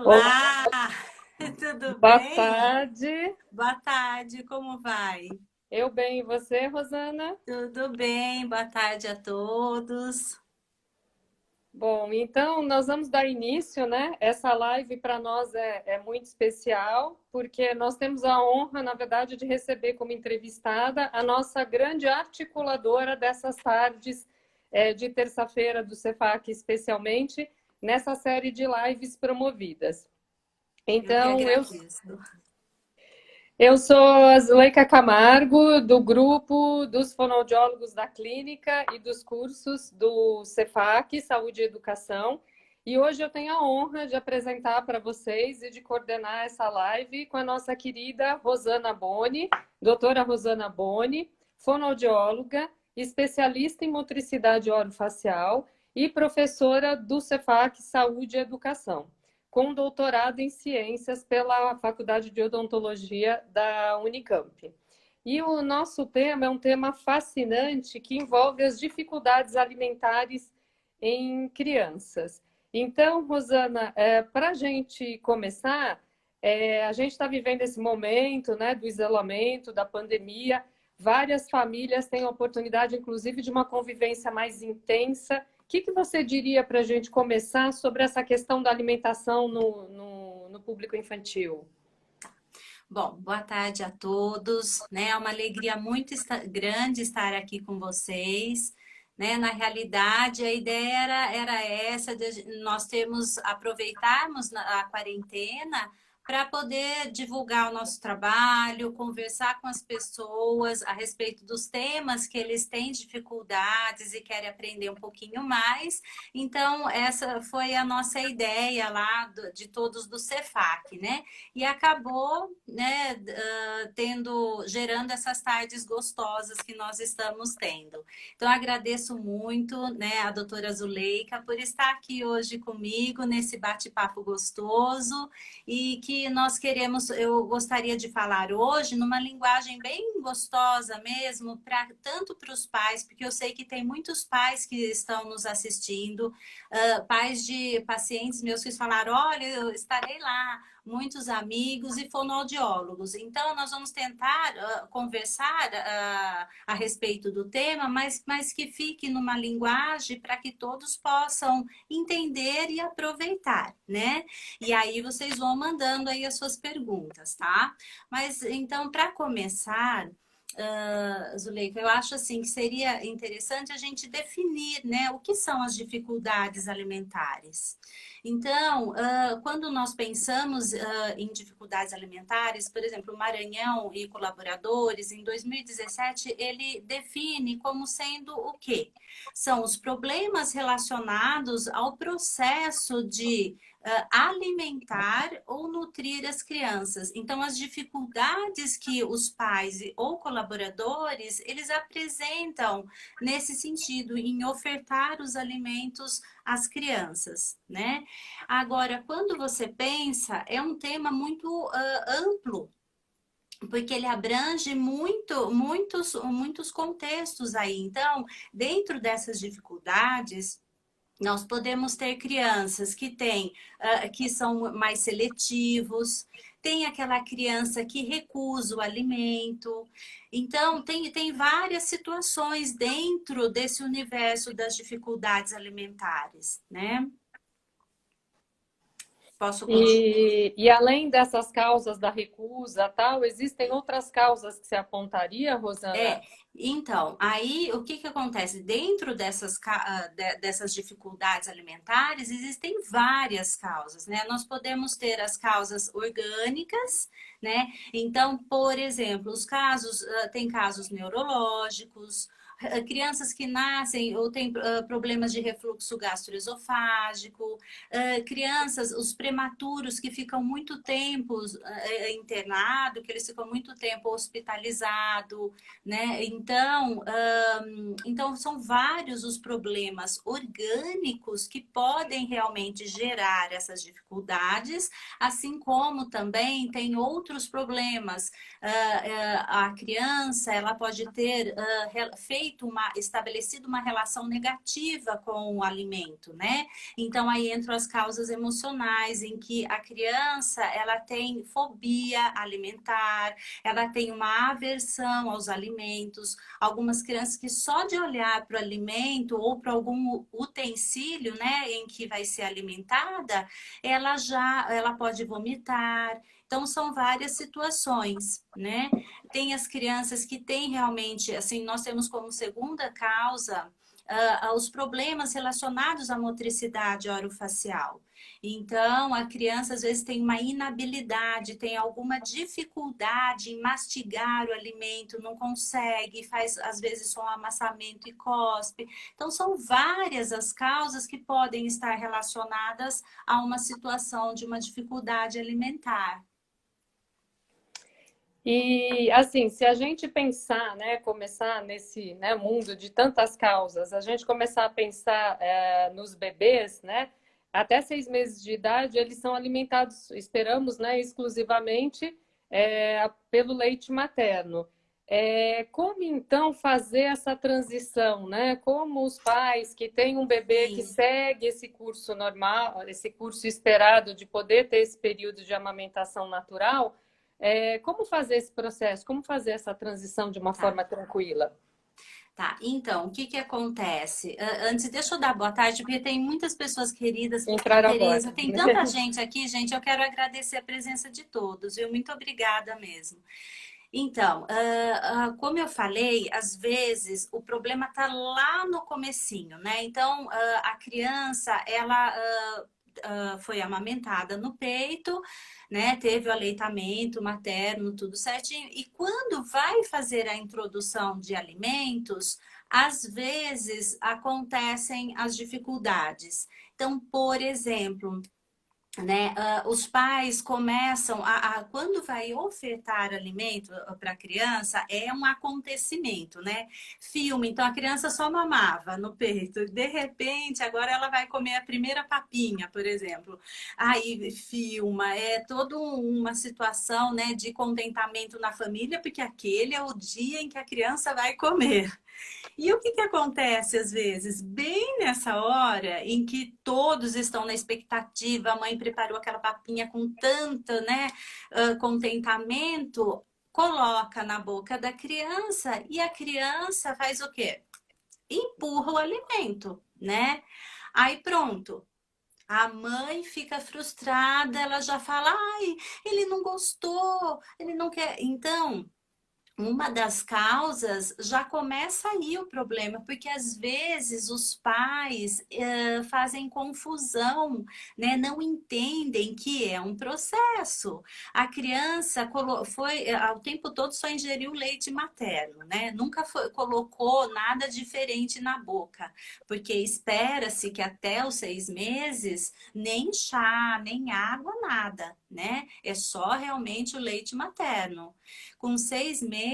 Olá, Olá, tudo boa bem? tarde. Boa tarde, como vai? Eu bem, e você, Rosana? Tudo bem, boa tarde a todos. Bom, então nós vamos dar início, né? Essa live para nós é muito especial, porque nós temos a honra, na verdade, de receber como entrevistada a nossa grande articuladora dessas tardes de terça-feira do Cefac, especialmente nessa série de lives promovidas. Eu que Então, agradeço. eu sou a Zuleika Camargo, do grupo dos fonoaudiólogos da clínica e dos cursos do Cefac, Saúde e Educação. E hoje eu tenho a honra de apresentar para vocês e de coordenar essa live com a nossa querida Rosana Boni, doutora Rosana Boni, fonoaudióloga, especialista em motricidade orofacial e professora do Cefac Saúde e Educação, com doutorado em ciências pela Faculdade de Odontologia da Unicamp. E o nosso tema é um tema fascinante que envolve as dificuldades alimentares em crianças. Então, Rosana, para a gente começar, a gente está vivendo esse momento, né, do isolamento, da pandemia. Várias famílias têm a oportunidade, inclusive, de uma convivência mais intensa. O que você diria para a gente começar sobre essa questão da alimentação no público infantil? Bom, boa tarde a todos, né? É uma alegria muito grande estar aqui com vocês, né? Na realidade, a ideia era essa de nós aproveitarmos a quarentena para poder divulgar o nosso trabalho, conversar com as pessoas a respeito dos temas que eles têm dificuldades e querem aprender um pouquinho mais. Então, essa foi a nossa ideia lá de todos do Cefac, né? E acabou, né, gerando essas tardes gostosas que nós estamos tendo. Então, agradeço muito, né, a doutora Zuleika por estar aqui hoje comigo nesse bate-papo gostoso e que eu gostaria de falar hoje numa linguagem bem gostosa mesmo, tanto para os pais, porque eu sei que tem muitos pais que estão nos assistindo, pais de pacientes meus que falaram, olha, eu estarei lá, muitos amigos e fonoaudiólogos. Então, nós vamos tentar conversar a respeito do tema, mas que fique numa linguagem para que todos possam entender e aproveitar, né? E aí vocês vão mandando aí as suas perguntas, tá? Mas, então, para começar... Zuleika, eu acho assim que seria interessante a gente definir, né, o que são as dificuldades alimentares. Então, quando nós pensamos em dificuldades alimentares, por exemplo, o Maranhão e colaboradores, em 2017, ele define como sendo o quê? São os problemas relacionados ao processo de alimentar ou nutrir as crianças. Então, as dificuldades que os pais ou colaboradores, eles apresentam nesse sentido, em ofertar os alimentos às crianças, né? Agora, quando você pensa, é um tema muito amplo, porque ele abrange muitos contextos aí. Então, dentro dessas dificuldades, nós podemos ter crianças que são mais seletivos, tem aquela criança que recusa o alimento. Então, tem várias situações dentro desse universo das dificuldades alimentares, né? Posso continuar? E além dessas causas da recusa, tal, existem outras causas que se apontaria, É, Rosana? então, aí o que acontece? Dentro dessas dificuldades alimentares, existem várias causas, né? Nós podemos ter as causas orgânicas, né? Então, por exemplo, tem casos neurológicos, crianças que nascem ou têm problemas de refluxo gastroesofágico, crianças, os prematuros que ficam muito tempo internado, que eles ficam muito tempo hospitalizados, né? Então são vários os problemas orgânicos que podem realmente gerar essas dificuldades, assim como também tem outros problemas. A criança ela pode ter estabelecido uma relação negativa com o alimento, né? Então aí entram as causas emocionais, em que a criança ela tem fobia alimentar, ela tem uma aversão aos alimentos. Algumas crianças que só de olhar para o alimento ou para algum utensílio, né, em que vai ser alimentada, ela pode vomitar. Então, são várias situações, né? Tem as crianças que têm realmente, assim, nós temos como segunda causa os problemas relacionados à motricidade orofacial. Então, a criança às vezes tem uma inabilidade, tem alguma dificuldade em mastigar o alimento, não consegue, faz às vezes só um amassamento e cospe. Então, são várias as causas que podem estar relacionadas a uma situação de uma dificuldade alimentar. E assim, se a gente pensar, né, começar nesse, né, mundo de tantas causas, a gente começar a pensar nos bebês, né, até 6 meses de idade, eles são alimentados, esperamos, né, exclusivamente pelo leite materno. Como então fazer essa transição, né? Como os pais que têm um bebê que Sim. segue esse curso normal, esse curso esperado de poder ter esse período de amamentação natural, como fazer esse processo? Como fazer essa transição de uma Tá. forma tranquila? Tá, então, o que que acontece? Antes, deixa eu dar boa tarde, porque tem muitas pessoas queridas. Entraram agora. Tereza, tem tanta gente aqui, gente, eu quero agradecer a presença de todos, viu? Muito obrigada mesmo. Então, como eu falei, às vezes o problema tá lá no comecinho, né? Então, a criança, ela foi amamentada no peito, né? Teve o aleitamento materno, tudo certinho. E quando vai fazer a introdução de alimentos, às vezes acontecem as dificuldades. Então, por exemplo, né, os pais começam quando vai ofertar alimento para a criança, é um acontecimento, né? Filme, então a criança só mamava no peito, de repente agora ela vai comer a primeira papinha, por exemplo. Aí filma, é toda uma situação, né, de contentamento na família, porque aquele é o dia em que a criança vai comer. E o que que acontece às vezes? Bem nessa hora em que todos estão na expectativa, a mãe preparou aquela papinha com tanto, né, contentamento, coloca na boca da criança e a criança faz o quê? Empurra o alimento, né? Aí pronto. A mãe fica frustrada, ela já fala: ai, ele não gostou, ele não quer. Então, uma das causas já começa aí o problema, porque às vezes os pais fazem confusão, né? Não entendem que é um processo. A criança foi ao tempo todo só ingeriu leite materno, né? Nunca colocou nada diferente na boca, porque espera-se que até os 6 meses nem chá, nem água, nada, né? É só realmente o leite materno. Com 6 meses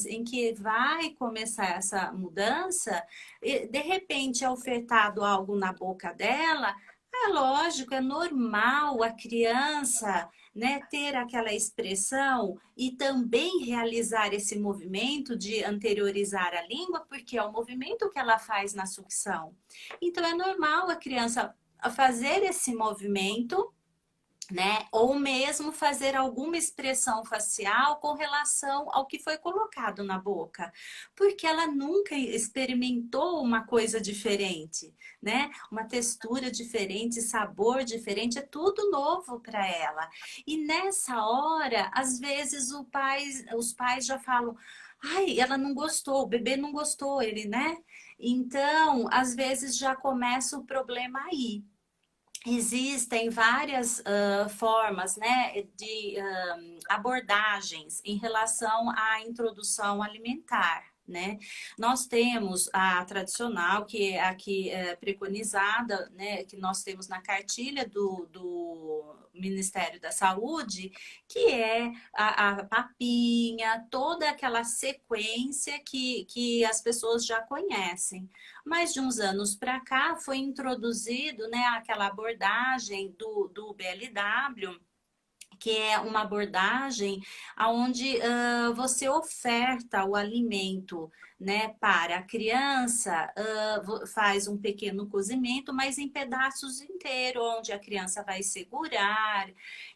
em que vai começar essa mudança, de repente é ofertado algo na boca dela, é lógico, é normal a criança, né, ter aquela expressão e também realizar esse movimento de anteriorizar a língua, porque é o movimento que ela faz na sucção. Então é normal a criança fazer esse movimento, né? Ou mesmo fazer alguma expressão facial com relação ao que foi colocado na boca, porque ela nunca experimentou uma coisa diferente, né? Uma textura diferente, sabor diferente, é tudo novo para ela. E nessa hora, às vezes os pais já falam: ai, ela não gostou, o bebê não gostou, ele, né? Então, às vezes já começa o problema aí. Existem várias formas, né, de abordagens em relação à introdução alimentar. Né? Nós temos a tradicional, que é aqui preconizada, né, que nós temos na cartilha do Ministério da Saúde, que é a papinha, toda aquela sequência que as pessoas já conhecem. Mas de uns anos para cá foi introduzido, né, aquela abordagem do BLW, que é uma abordagem onde você oferta o alimento, né, para a criança, faz um pequeno cozimento, mas em pedaços inteiros, onde a criança vai segurar.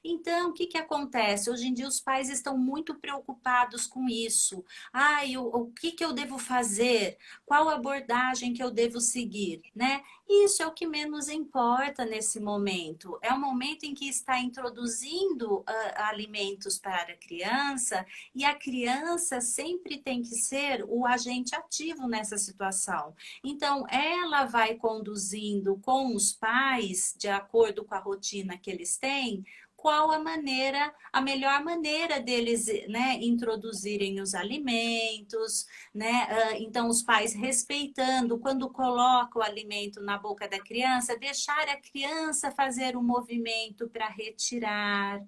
Então, o que que acontece? Hoje em dia os pais estão muito preocupados com isso. Ai, o que que eu devo fazer? Qual abordagem que eu devo seguir, né? Isso é o que menos importa nesse momento. É o momento em que está introduzindo alimentos para a criança e a criança sempre tem que ser o agente ativo nessa situação. Então, ela vai conduzindo com os pais, de acordo com a rotina que eles têm, qual a maneira, a melhor maneira deles, né, introduzirem os alimentos, né? Então, os pais respeitando, quando coloca o alimento na boca da criança, deixar a criança fazer o movimento para retirar,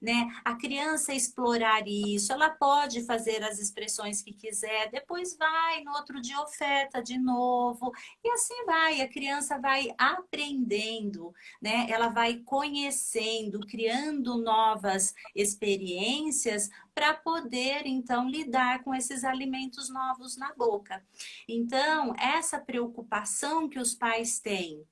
né? A criança explorar isso, ela pode fazer as expressões que quiser, depois vai, no outro dia oferta de novo, e assim vai, a criança vai aprendendo, né? Ela vai conhecendo, criando novas experiências para poder, então, lidar com esses alimentos novos na boca. Então, essa preocupação que os pais têm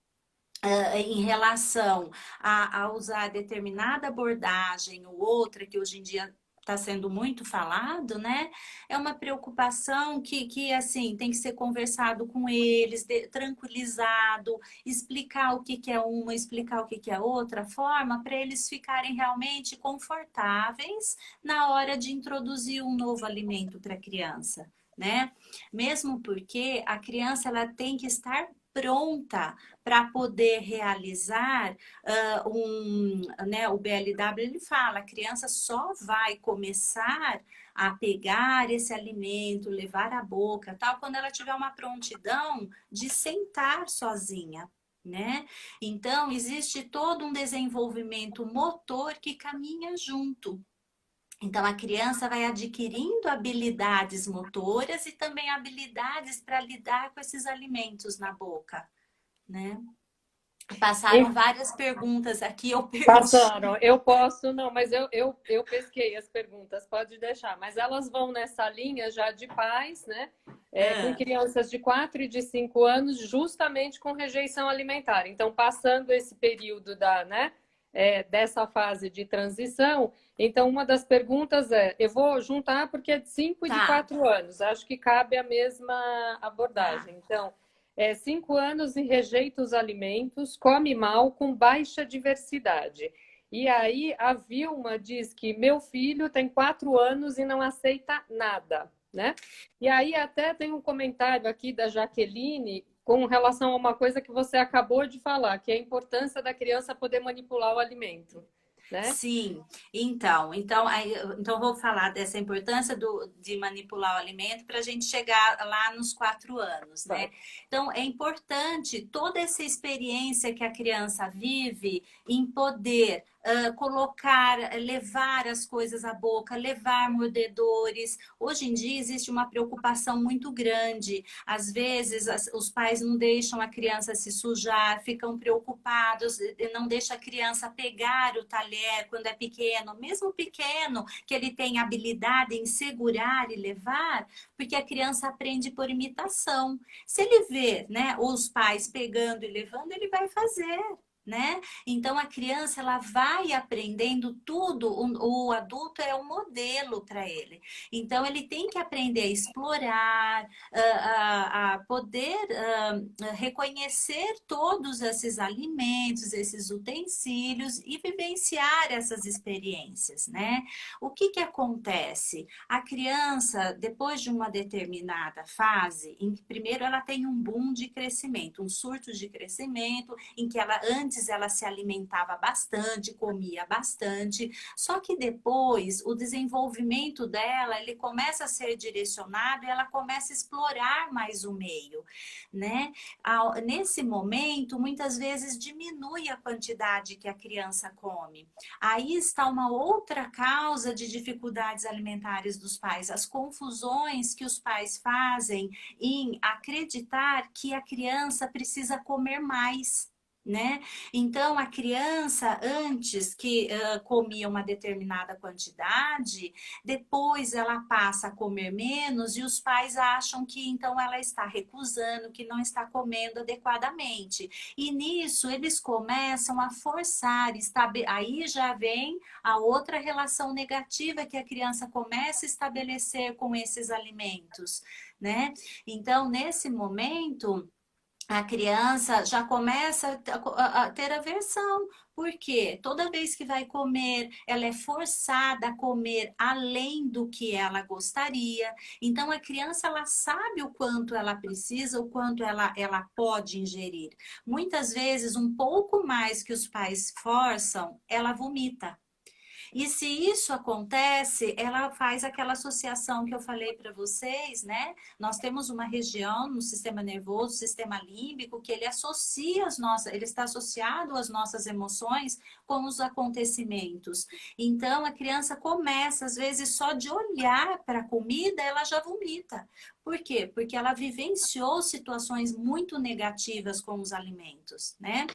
em relação a usar determinada abordagem ou outra, que hoje em dia está sendo muito falado, né? É uma preocupação que assim, tem que ser conversado com eles, tranquilizado, explicar o que que é uma, explicar o que que é outra forma, para eles ficarem realmente confortáveis na hora de introduzir um novo alimento para a criança, né? Mesmo porque a criança ela tem que estar pronta para poder realizar né, o BLW, ele fala, a criança só vai começar a pegar esse alimento, levar à boca, tal, quando ela tiver uma prontidão de sentar sozinha, né? Então, existe todo um desenvolvimento motor que caminha junto. Então, a criança vai adquirindo habilidades motoras e também habilidades para lidar com esses alimentos na boca, né? Passaram várias perguntas aqui, eu perdi. Passaram. Eu posso, não, mas eu pesquei as perguntas, pode deixar. Mas elas vão nessa linha já de pais, né? Com crianças de 4 e de 5 anos, justamente com rejeição alimentar. Então, passando esse período né, dessa fase de transição, então uma das perguntas eu vou juntar porque é de 5 e de 4 anos, acho que cabe a mesma abordagem. Então, 5 anos e rejeita os alimentos, come mal, com baixa diversidade. E aí a Vilma diz que meu filho tem 4 anos e não aceita nada, né? E aí até tem um comentário aqui da Jaqueline com relação a uma coisa que você acabou de falar, que é a importância da criança poder manipular o alimento, né? Sim, então vou falar dessa importância de manipular o alimento para a gente chegar lá nos 4 anos, né? Então, é importante toda essa experiência que a criança vive em poder colocar, levar as coisas à boca, levar mordedores. Hoje em dia existe uma preocupação muito grande. Às vezes os pais não deixam a criança se sujar, ficam preocupados, não deixam a criança pegar o talher quando é pequeno, mesmo pequeno, que ele tem habilidade em segurar e levar, porque a criança aprende por imitação. Se ele vê, né, os pais pegando e levando, ele vai fazer. Né? Então a criança ela vai aprendendo tudo, o adulto é um modelo para ele. Então ele tem que aprender a explorar, a poder reconhecer todos esses alimentos, esses utensílios e vivenciar essas experiências, né? O que que acontece? A criança, depois de uma determinada fase, em que primeiro ela tem um boom de crescimento, um surto de crescimento, em que antes ela se alimentava bastante, comia bastante, só que depois o desenvolvimento dela, ele começa a ser direcionado e ela começa a explorar mais o meio, né? Nesse momento, muitas vezes diminui a quantidade que a criança come. Aí está uma outra causa de dificuldades alimentares dos pais, as confusões que os pais fazem em acreditar que a criança precisa comer mais. né? Então, a criança, antes que comia uma determinada quantidade, depois ela passa a comer menos e os pais acham que então ela está recusando, que não está comendo adequadamente. E nisso eles começam a forçar, aí já vem a outra relação negativa que a criança começa a estabelecer com esses alimentos, né? Então, nesse momento a criança já começa a ter aversão, porque toda vez que vai comer, ela é forçada a comer além do que ela gostaria. Então, a criança ela sabe o quanto ela precisa, o quanto ela pode ingerir. Muitas vezes, um pouco mais que os pais forçam, ela vomita. E se isso acontece, ela faz aquela associação que eu falei para vocês, né? Nós temos uma região no sistema nervoso, sistema límbico, que ele associa as nossas, ele está associado às nossas emoções com os acontecimentos. Então a criança começa, às vezes, só de olhar para a comida, ela já vomita. Por quê? Porque ela vivenciou situações muito negativas com os alimentos, né?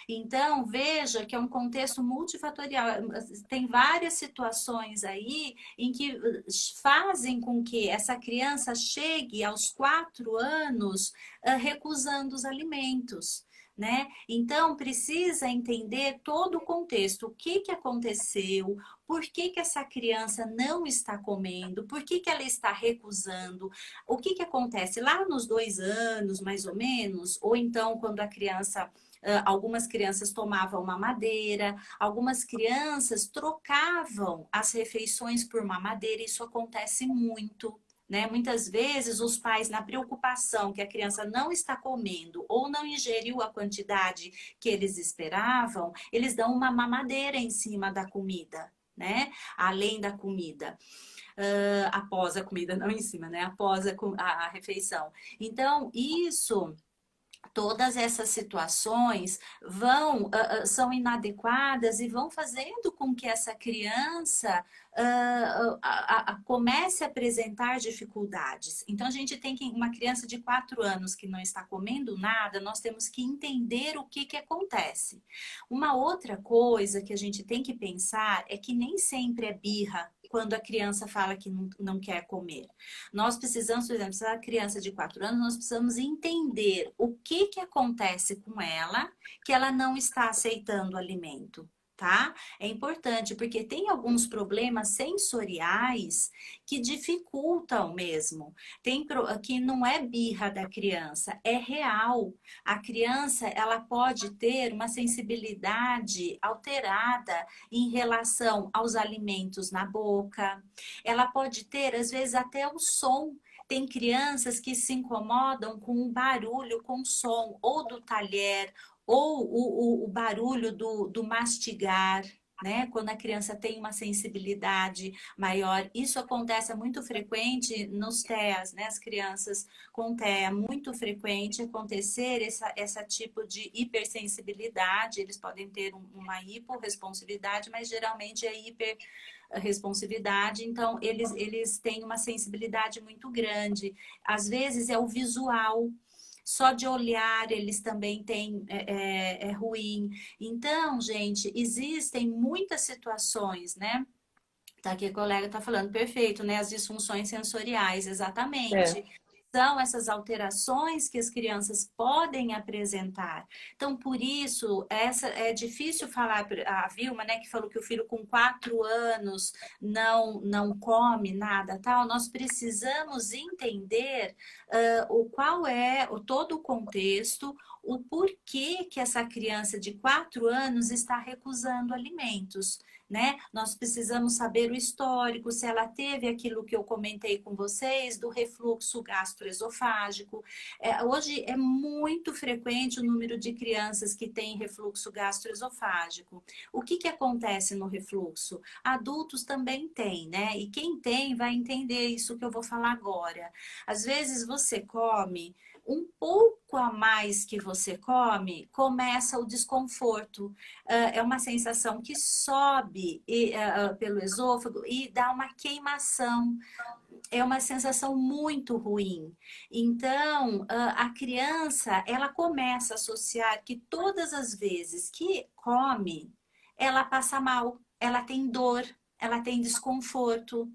Então, veja que é um contexto multifatorial. Tem várias situações aí em que fazem com que essa criança chegue aos 4 anos recusando os alimentos. Né? Então, precisa entender todo o contexto, o que, que aconteceu, por que, que essa criança não está comendo, por que, que ela está recusando, o que, que acontece lá nos 2 anos, mais ou menos, ou então quando a criança algumas crianças tomavam mamadeira, algumas crianças trocavam as refeições por mamadeira, isso acontece muito. Né? Muitas vezes os pais, na preocupação que a criança não está comendo ou não ingeriu a quantidade que eles esperavam, eles dão uma mamadeira em cima da comida, né? Além da comida. Após a comida, não em cima, né? Após a refeição. Então, isso todas essas situações são inadequadas e vão fazendo com que essa criança comece a apresentar dificuldades. Então, a gente tem que, uma criança de 4 anos que não está comendo nada, nós temos que entender o que, que acontece. Uma outra coisa que a gente tem que pensar é que nem sempre é birra quando a criança fala que não quer comer. Nós precisamos, por exemplo, se a criança de 4 anos, nós precisamos entender o que, que acontece com ela que ela não está aceitando o alimento. Tá? É importante porque tem alguns problemas sensoriais que dificultam mesmo. Que não é birra da criança, é real. A criança ela pode ter uma sensibilidade alterada em relação aos alimentos na boca. Ela pode ter, às vezes, até o som. Tem crianças que se incomodam com o barulho, com o som, ou do talher, ou o barulho do mastigar, né? Quando a criança tem uma sensibilidade maior. Isso acontece muito frequente nos TEAs, né? As crianças com TEA, muito frequente acontecer esse tipo de hipersensibilidade. Eles podem ter uma hiporresponsividade, mas geralmente é hiperresponsividade. Então, eles têm uma sensibilidade muito grande. Às vezes é o visual. Só de olhar eles também têm, é ruim. Então, gente, existem muitas situações, né? Tá aqui a colega tá falando, perfeito, né? As disfunções sensoriais, É. exatamente. São essas alterações que as crianças podem apresentar. Então, por isso, é difícil falar, a Vilma, né, que falou que o filho com 4 anos não come nada, tal. Nós precisamos entender qual é todo o contexto, o porquê que essa criança de 4 anos está recusando alimentos. Né? Nós precisamos saber o histórico, se ela teve aquilo que eu comentei com vocês, do refluxo gastroesofágico. Hoje é muito frequente o número de crianças que têm refluxo gastroesofágico. O que, que acontece no refluxo? Adultos também têm, né? E quem tem vai entender isso que eu vou falar agora. Às vezes você come um pouco a mais que você come, começa o desconforto. É uma sensação que sobe pelo esôfago e dá uma queimação. é uma sensação muito ruim. Então, a criança, ela começa a associar que todas as vezes que come, ela passa mal, ela tem dor, ela tem desconforto.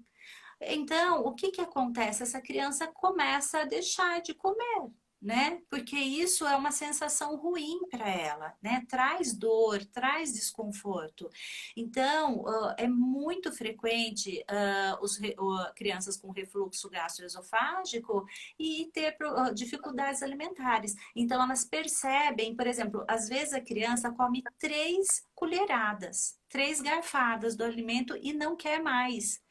Então, o que que acontece? Essa criança começa a deixar de comer, né? Porque isso é uma sensação ruim para ela, né? Traz dor, traz desconforto. Então, é muito frequente crianças com refluxo gastroesofágico e ter dificuldades alimentares. Então, elas percebem, por exemplo, às vezes a criança come 3 colheradas, 3 garfadas do alimento e não quer mais.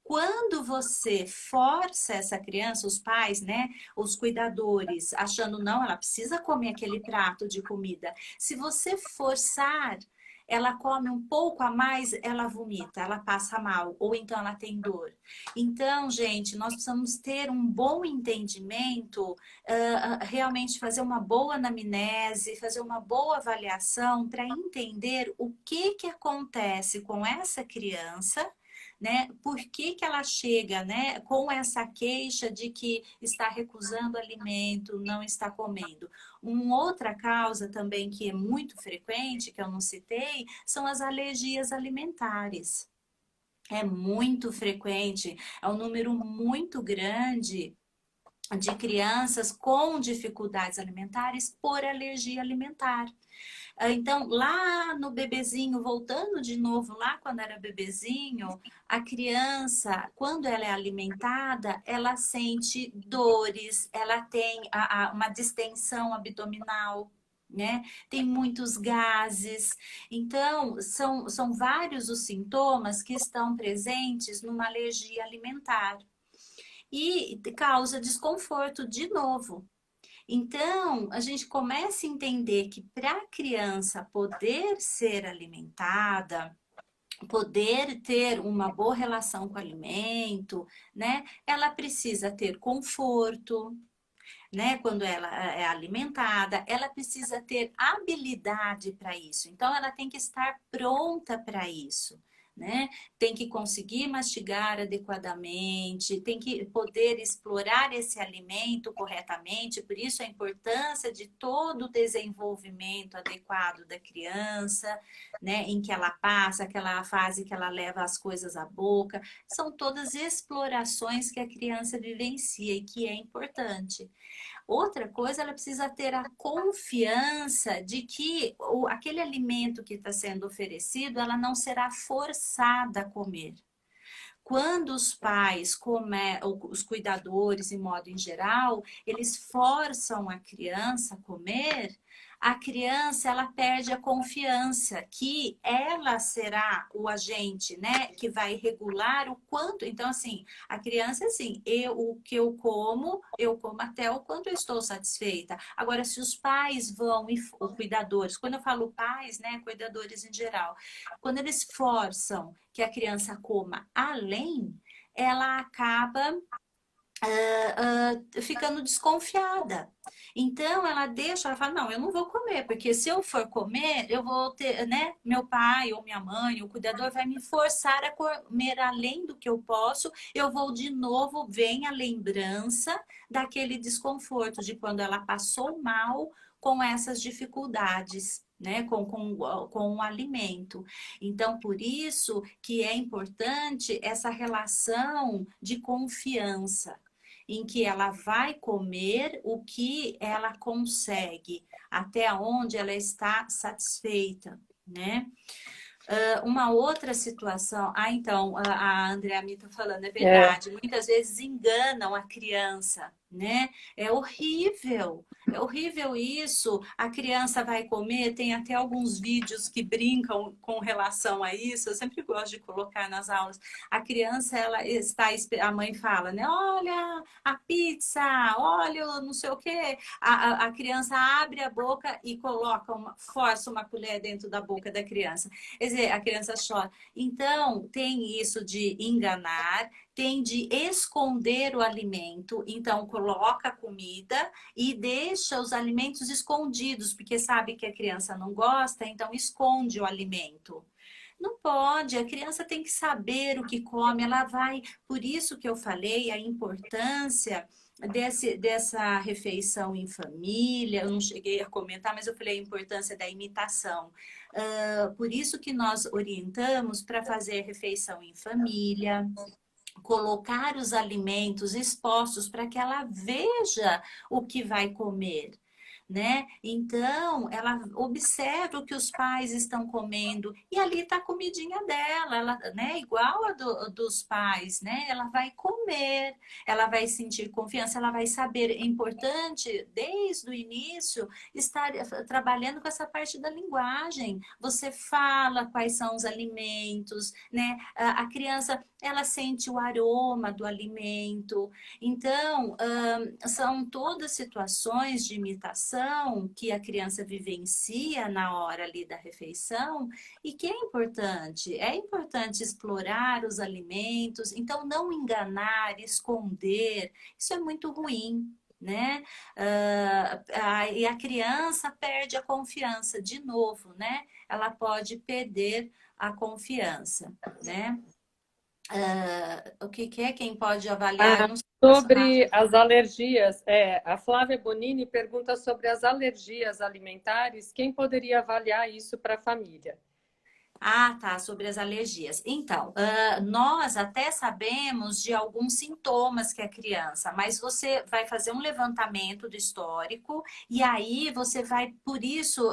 Quando você força essa criança, os pais, né, os cuidadores, achando não, ela precisa comer aquele prato de comida. Se você forçar, ela come um pouco a mais, ela vomita, ela passa mal, ou então ela tem dor. Então, gente, nós precisamos ter um bom entendimento, realmente fazer uma boa anamnese, fazer uma boa avaliação para entender o que que acontece com essa criança, né? Por que que ela chega, né, com essa queixa de que está recusando alimento, não está comendo? Uma outra causa também que é muito frequente, que eu não citei, são as alergias alimentares. É muito frequente, é um número muito grande de crianças com dificuldades alimentares por alergia alimentar. Então, lá no bebezinho, voltando de novo lá quando era bebezinho, a criança, quando ela é alimentada, ela sente dores, ela tem uma distensão abdominal, né? Tem muitos gases. Então, são vários os sintomas que estão presentes numa alergia alimentar. E causa desconforto de novo. Então, a gente começa a entender que para a criança poder ser alimentada, poder ter uma boa relação com o alimento, né? Ela precisa ter conforto, né? Quando ela é alimentada, ela precisa ter habilidade para isso. Então, ela tem que estar pronta para isso. Né? Tem que conseguir mastigar adequadamente, tem que poder explorar esse alimento corretamente, por isso a importância de todo o desenvolvimento adequado da criança, né? Em que ela passa, aquela fase que ela leva as coisas à boca, são todas explorações que a criança vivencia e que é importante. Outra coisa, ela precisa ter a confiança de que aquele alimento que está sendo oferecido, ela não será forçada a comer. Quando os pais, os cuidadores, em modo em geral, eles forçam a criança a comer, a criança ela perde a confiança que ela será o agente, né, que vai regular o quanto. Então, assim, a criança, assim, o que eu como até o quanto eu estou satisfeita. Agora, se os pais vão, os cuidadores, quando eu falo pais, né, cuidadores em geral, quando eles forçam que a criança coma além, ela acaba ficando desconfiada. Então ela deixa, ela fala, não, eu não vou comer, porque se eu for comer, eu vou ter, né, meu pai ou minha mãe, o cuidador vai me forçar a comer além do que eu posso, eu vou de novo, vem a lembrança daquele desconforto de quando ela passou mal com essas dificuldades. Né, com o alimento. Então, por isso que é importante essa relação de confiança, em que ela vai comer o que ela consegue, até onde ela está satisfeita, né? Uma outra situação, então, a Andrea me está falando, é É. verdade, muitas vezes enganam a criança, né? É horrível isso. A criança vai comer, tem até alguns vídeos que brincam com relação a isso, eu sempre gosto de colocar nas aulas. A criança, ela está, a mãe fala, né? Olha a pizza, olha o não sei o quê. A criança abre a boca e coloca força uma colher dentro da boca da criança. Quer dizer, a criança chora. Então, tem isso de enganar, tem de esconder o alimento. Então, coloca a comida e deixa os alimentos escondidos, porque sabe que a criança não gosta, então esconde o alimento. Não pode, a criança tem que saber o que come, ela vai, por isso que eu falei a importância dessa refeição em família, eu não cheguei a comentar, mas eu falei a importância da imitação. Por isso que nós orientamos para fazer refeição em família, colocar os alimentos expostos para que ela veja o que vai comer. Né? Então, ela observa o que os pais estão comendo e ali está a comidinha dela, ela, né? Igual a dos pais, né? Ela vai comer, ela vai sentir confiança, ela vai saber. É importante, desde o início, estar trabalhando com essa parte da linguagem. Você fala quais são os alimentos, né? A criança, ela sente o aroma do alimento. Então, são todas situações de imitação que a criança vivencia na hora ali da refeição e que é importante. É importante explorar os alimentos, então não enganar, esconder, isso é muito ruim. Né? E a criança perde a confiança de novo, né? Ela pode perder a confiança, né? O que que é? Quem pode avaliar? Eu Ah, não sei. sobre as alergias, a Flávia Bonini pergunta sobre as alergias alimentares. Quem poderia avaliar isso para a família? Ah, tá, sobre as alergias. Então, nós até sabemos de alguns sintomas que a criança, mas você vai fazer um levantamento do histórico e aí você vai, por isso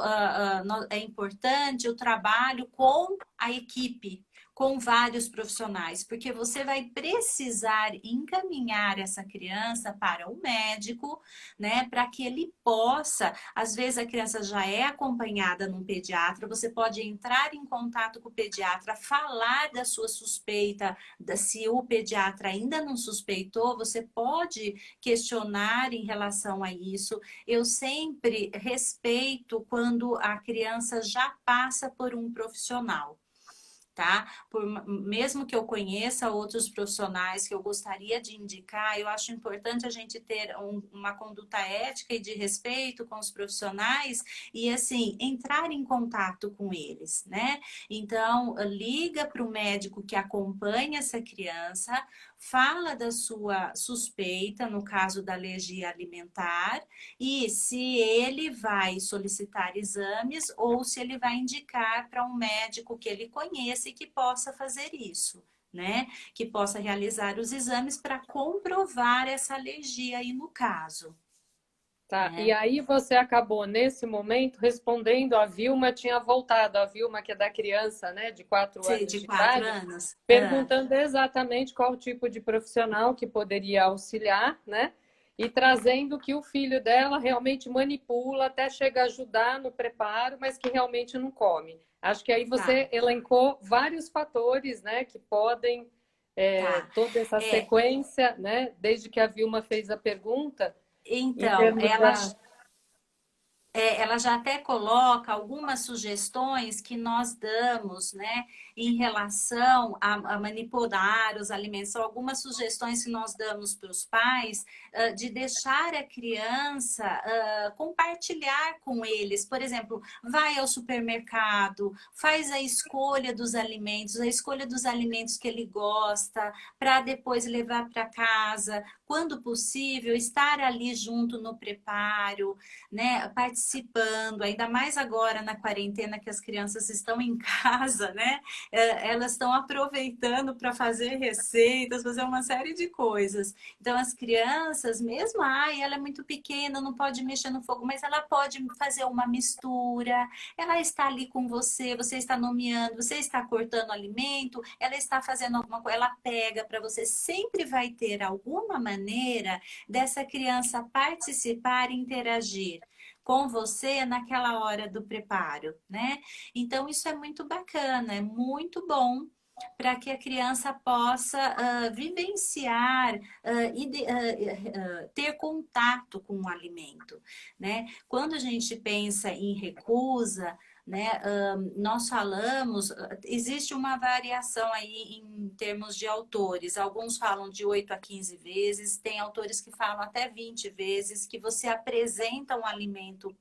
é importante o trabalho com a equipe, com vários profissionais, porque você vai precisar encaminhar essa criança para o médico, né, para que ele possa. Às vezes a criança já é acompanhada num pediatra, você pode entrar em contato com o pediatra, falar da sua suspeita, se o pediatra ainda não suspeitou, você pode questionar em relação a isso. Eu sempre respeito quando a criança já passa por um profissional. Tá? Mesmo que eu conheça outros profissionais que eu gostaria de indicar, eu acho importante a gente ter uma conduta ética e de respeito com os profissionais e, assim, entrar em contato com eles, né? Então, liga para o médico que acompanha essa criança, fala da sua suspeita, no caso da alergia alimentar, e se ele vai solicitar exames ou se ele vai indicar para um médico que ele conheça e que possa fazer isso, né? Que possa realizar os exames para comprovar essa alergia aí no caso, Tá, e né? aí você acabou, nesse momento, respondendo, a Vilma tinha voltado, a Vilma que é da criança, né, de 4 anos De de 4 idade, anos? Ah, perguntando exatamente qual tipo de profissional que poderia auxiliar, né, e trazendo que o filho dela realmente manipula, até chega a ajudar no preparo, mas que realmente não come. Acho que aí tá, você elencou vários fatores, né, que podem, tá. toda essa É, sequência, né, desde que a Vilma fez a pergunta, em então, termos da... ela já até coloca algumas sugestões que nós damos, né, em relação a manipular os alimentos. São algumas sugestões que nós damos para os pais de deixar a criança compartilhar com eles. Por exemplo, vai ao supermercado, faz a escolha dos alimentos que ele gosta, para depois levar para casa. Quando possível, estar ali junto no preparo, né, participando, ainda mais agora na quarentena que as crianças estão em casa, né? Elas estão aproveitando para fazer receitas, fazer uma série de coisas. Então as crianças, mesmo, ela é muito pequena, não pode mexer no fogo, mas ela pode fazer uma mistura. Ela está ali com você, você está nomeando, você está cortando alimento, ela está fazendo alguma coisa, ela pega para você. Sempre vai ter alguma maneira dessa criança participar e interagir com você naquela hora do preparo, né? Então, isso é muito bacana, é muito bom para que a criança possa vivenciar ter contato com o alimento, né? Quando a gente pensa em recusa, né, nós falamos, existe uma variação aí em termos de autores. Alguns falam de 8 a 15 vezes, tem autores que falam até 20 vezes que você apresenta um alimento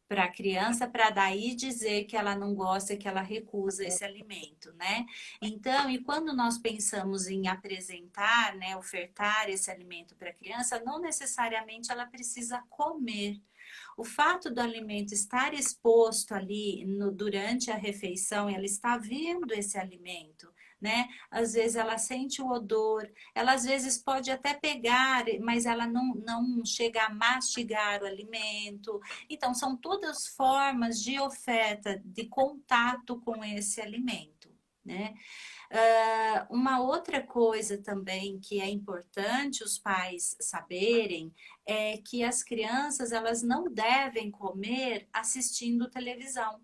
para a criança, para daí dizer que ela não gosta, que ela recusa esse alimento, né? Então, e quando nós pensamos em apresentar, né, ofertar esse alimento para a criança, não necessariamente ela precisa comer. O fato do alimento estar exposto ali durante a refeição, ela está vendo esse alimento, né? Às vezes ela sente o odor, ela às vezes pode até pegar, mas ela não chega a mastigar o alimento. Então, são todas formas de oferta, de contato com esse alimento, né? Uma outra coisa também que é importante os pais saberem é que as crianças elas não devem comer assistindo televisão,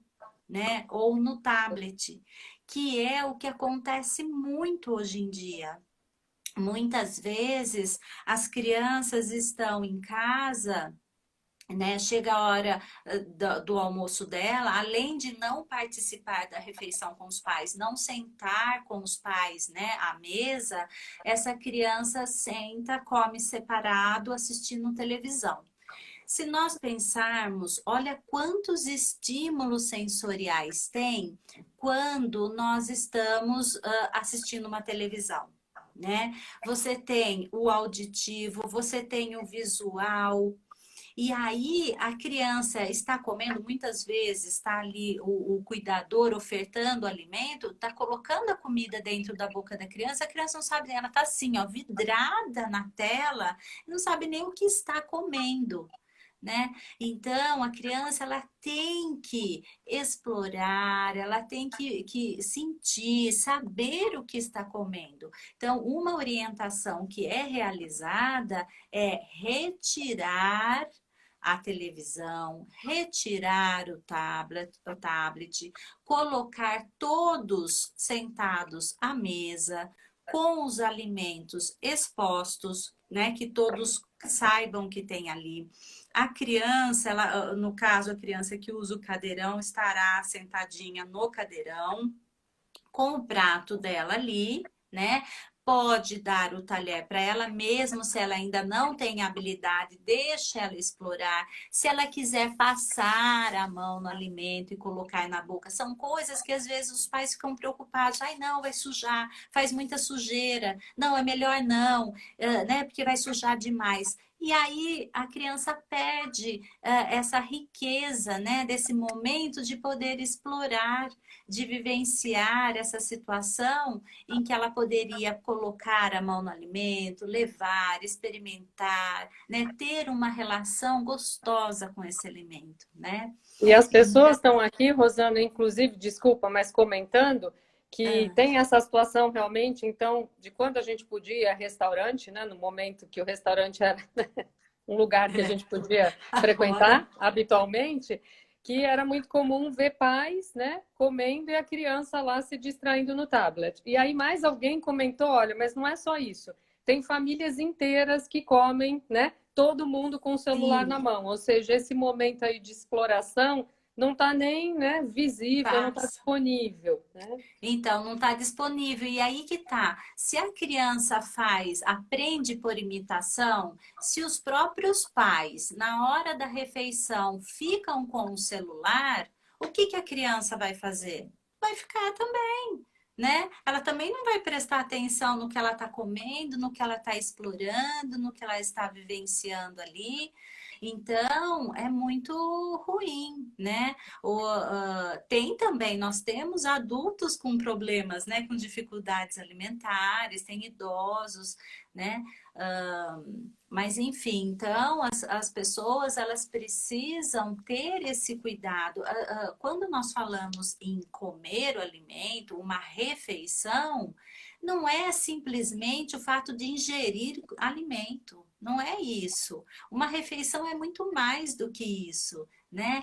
né? Ou no tablet, que é o que acontece muito hoje em dia. Muitas vezes as crianças estão em casa, né? Chega a hora do almoço dela, além de não participar da refeição com os pais, não sentar com os pais, né, à mesa, essa criança senta, come separado, assistindo televisão. Se nós pensarmos, olha quantos estímulos sensoriais tem quando nós estamos assistindo uma televisão, né? Você tem o auditivo, você tem o visual, e aí a criança está comendo, muitas vezes está ali o cuidador ofertando o alimento, está colocando a comida dentro da boca da criança, a criança não sabe, ela está assim, ó, vidrada na tela, não sabe nem o que está comendo. Né? Então, a criança ela tem que explorar, ela tem que sentir, saber o que está comendo. Então, uma orientação que é realizada é retirar a televisão, retirar o tablet, colocar todos sentados à mesa, com os alimentos expostos, né? Que todos saibam que tem ali. A criança, ela, no caso, a criança que usa o cadeirão estará sentadinha no cadeirão, com o prato dela ali, né? Pode dar o talher para ela, mesmo se ela ainda não tem habilidade, deixa ela explorar. Se ela quiser passar a mão no alimento e colocar na boca, são coisas que às vezes os pais ficam preocupados. Ai, não, vai sujar, faz muita sujeira. Não, é melhor não, né? Porque vai sujar demais. E aí a criança perde essa riqueza, né? Desse momento de poder explorar, de vivenciar essa situação em que ela poderia colocar a mão no alimento, levar, experimentar, né? Ter uma relação gostosa com esse alimento, né? E as pessoas Então, estão aqui, Rosana, inclusive, desculpa, mas comentando que tem essa situação realmente, então, de quando a gente podia restaurante, né, no momento que o restaurante era um lugar que a gente podia agora, frequentar habitualmente, que era muito comum ver pais, né, comendo e a criança lá se distraindo no tablet. E aí mais alguém comentou, olha, mas não é só isso. Tem famílias inteiras que comem, né, todo mundo com o celular na sim, mão. Ou seja, esse momento aí de exploração não está nem, né, visível, não está passa. disponível, né? Então, não está disponível. E aí que tá. Se a criança aprende por imitação, se os próprios pais, na hora da refeição, ficam com o celular, o que que a criança vai fazer? Vai ficar também, né? Ela também não vai prestar atenção no que ela está comendo, no que ela está explorando, no que ela está vivenciando ali. Então, é muito ruim, né? Tem também, nós temos adultos com problemas, né? Com dificuldades alimentares, tem idosos, né? Mas enfim, então as pessoas elas precisam ter esse cuidado. Quando nós falamos em comer o alimento, uma refeição, não é simplesmente o fato de ingerir alimento. Não é isso. Uma refeição é muito mais do que isso, né?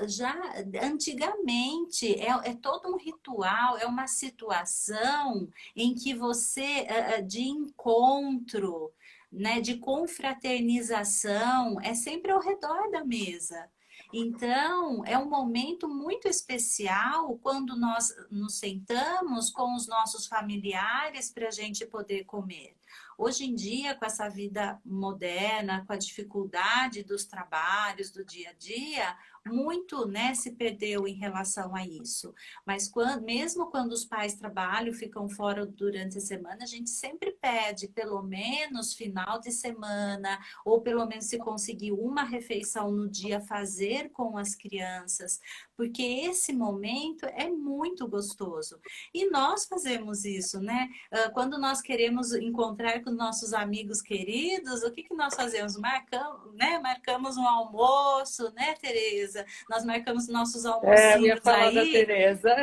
Já antigamente é todo um ritual, é uma situação em que você de encontro, né, de confraternização, é sempre ao redor da mesa. Então, é um momento muito especial quando nós nos sentamos com os nossos familiares para a gente poder comer. Hoje em dia, com essa vida moderna, com a dificuldade dos trabalhos do dia a dia, muito, né, se perdeu em relação a isso. Mas mesmo quando os pais trabalham, ficam fora durante a semana, a gente sempre pede, pelo menos final de semana, ou pelo menos se conseguir uma refeição no dia, fazer com as crianças, porque esse momento é muito gostoso. E nós fazemos isso, né? Quando nós queremos encontrar com nossos amigos queridos, o que que nós fazemos? Marcamos, né? Marcamos um almoço, né, Tereza? Nós marcamos nossos Eu ia almocinhos falar da aí, Tereza.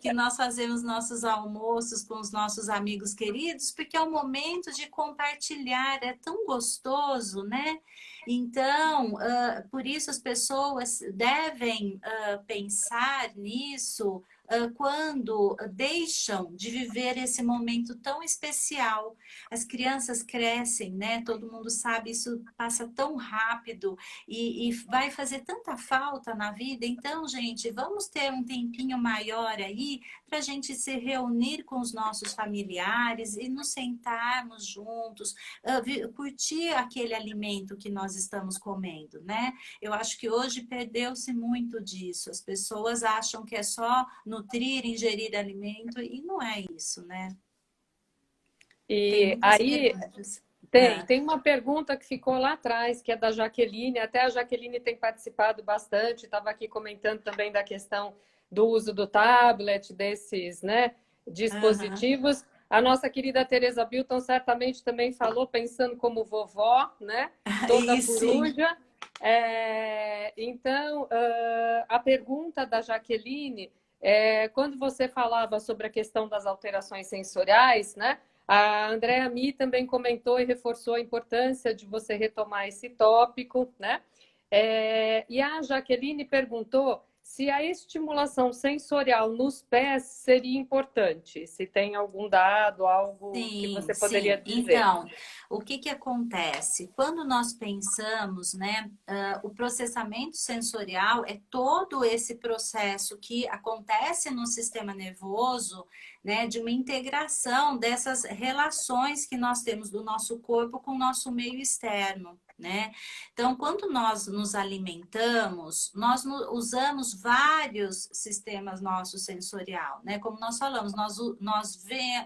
que nós fazemos nossos almoços com os nossos amigos queridos, porque é um momento de compartilhar, é tão gostoso, né? Então, por isso as pessoas devem pensar nisso quando deixam de viver esse momento tão especial. As crianças crescem, né? Todo mundo sabe, isso passa tão rápido e vai fazer tanta falta na vida. Então, gente, vamos ter um tempinho maior aí para a gente se reunir com os nossos familiares e nos sentarmos juntos, curtir aquele alimento que nós estamos comendo, né? Eu acho que hoje perdeu-se muito disso. As pessoas acham que é só nutrir, ingerir alimento e não é isso, né? Tem E muitas aí perguntas. tem uma pergunta que ficou lá atrás, que é da Jaqueline. Até a Jaqueline tem participado bastante, estava aqui comentando também da questão do uso do tablet, desses, né, Aham. dispositivos. A nossa querida Tereza Bilton certamente também falou, pensando como vovó, né, toda E sim. coruja. Então, a pergunta da Jaqueline quando você falava sobre a questão das alterações sensoriais, né? A Andréa Mi também comentou e reforçou a importância de você retomar esse tópico, né? E a Jaqueline perguntou se a estimulação sensorial nos pés seria importante, se tem algum dado, algo que Sim, você poderia sim. dizer. Então, o que que acontece? Quando nós pensamos, né, o processamento sensorial é todo esse processo que acontece no sistema nervoso, né, de uma integração dessas relações que nós temos do nosso corpo com o nosso meio externo. Né? Então, quando nós nos alimentamos, nós usamos vários sistemas nossos sensorial, né? Como nós falamos, nós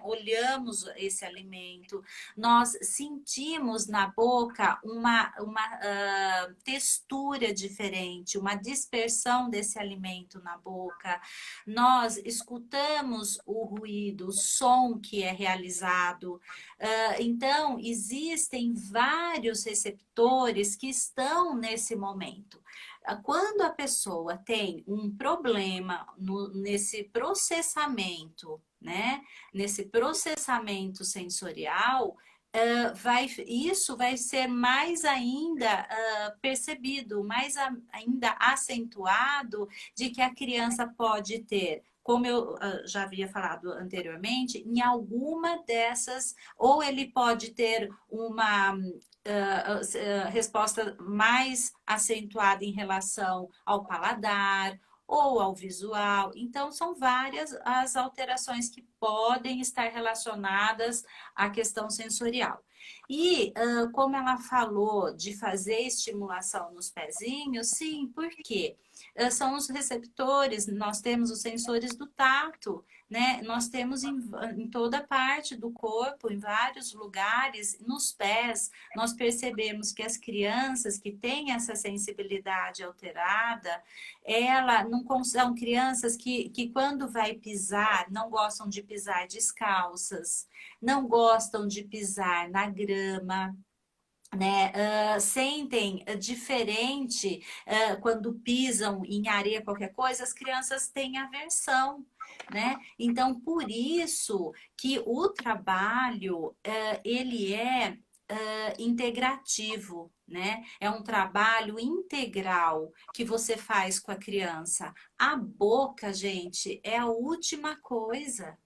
olhamos esse alimento, nós sentimos na boca uma textura diferente, uma dispersão desse alimento na boca, nós escutamos o ruído, o som que é realizado. Então, existem vários receptores que estão nesse momento. Quando a pessoa tem um problema nesse processamento, né? Nesse processamento sensorial, isso vai ser mais ainda percebido, mais ainda acentuado de que a criança pode ter, como eu já havia falado anteriormente, em alguma dessas, ou ele pode ter uma resposta mais acentuada em relação ao paladar ou ao visual. Então, são várias as alterações que podem estar relacionadas à questão sensorial. E como ela falou de fazer estimulação nos pezinhos, sim, por quê? São os receptores, nós temos os sensores do tato, né? Nós temos em toda parte do corpo, em vários lugares, nos pés, nós percebemos que as crianças que têm essa sensibilidade alterada, ela não são crianças que quando vai pisar, não gostam de pisar descalças, não gostam de pisar na grama, né? Sentem diferente quando pisam em areia, qualquer coisa, as crianças têm aversão, né? Então, por isso que o trabalho, ele é integrativo, né? É um trabalho integral que você faz com a criança. A boca, gente, é a última coisa,